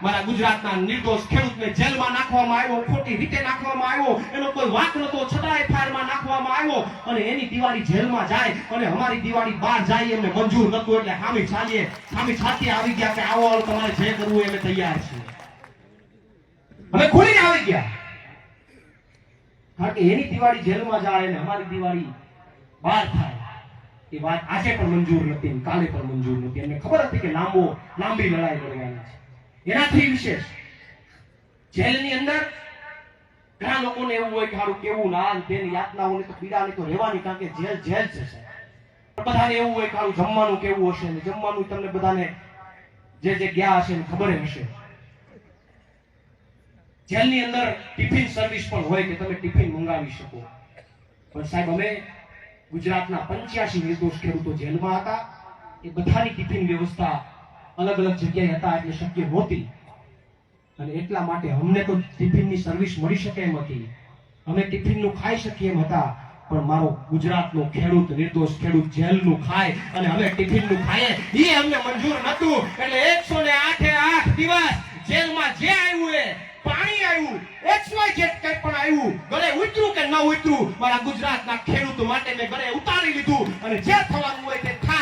મારા ગુજરાતના નિર્દોષ ખેડૂતને જેલમાં નાખવામાં આવ્યો, ખોટી રીતે નાખવામાં આવ્યો, એનો કોઈ વાંક નતો છતાં એફઆઈઆરમાં નાખવામાં આવ્યો, અને એની દિવાળી જેલમાં જાય અને અમારી દિવાળી બહાર જાય એમને મંજૂર નતું, એટલે સામી છાતી આવી ગયા કે આવો તમારે જે કરવું એ અમે તૈયાર છીએ. અમે ખુલીને આવી ગયા, કારણ કે એની દિવાળી જેલમાં જાય અને અમારી દિવાળી બહાર થાય એ વાત આજે પણ મંજૂર નથી, કાલે પણ મંજૂર નથી. એમને ખબર હતી કે લાંબી લડાઈ લડવાની છે. એનાથી વિશેષ જેલની અંદર ઘણા લોકોને એવું હોય કે સારું કેવું ના તેની યાતનાઓની તો પીડાની તો રહેવાની, કારણ કે જેલ છે સાહેબ. બધાને એવું હોય કે સારું જમવાનું કેવું હશે, ને જમવાનું તમને બધાને જે ગયા હશે ને ખબર હશે. જેલની અંદર ટિફિન સર્વિસ પણ હોય કે તમે ટિફિન મંગાવી શકો. પણ સાહેબ અમે ગુજરાતના 85 નિર્દોષ ખેડૂતો જેલમાં હતા, એ બધાની ટિફિન વ્યવસ્થા અલગ અલગ જગ્યાએ હતા એટલે શક્ય નહોતી, અને એટલા માટે અમને તો ટિફિનની સર્વિસ મળી શકે એમ હતી, અમે ટિફિનનું ખાઈ શકીએ એમ હતા. પણ મારો ગુજરાતનો ખેડૂત, નિર્દોષ ખેડૂત જેલનું ખાય અને અમે ટિફિનનું ખાઈએ એ અમને મંજૂર નતું. એટલે 108 દિવસ જેલમાં જે આવ્યું એ પાણી આવ્યું, XYZ કંઈ પણ આવ્યું, ઘરે ઉતરું કે ન ઉતરું, મારા ગુજરાતના ખેડૂતો માટે મેં ઘરે ઉતારી લીધું, અને જે થવાનું હોય તે થાય.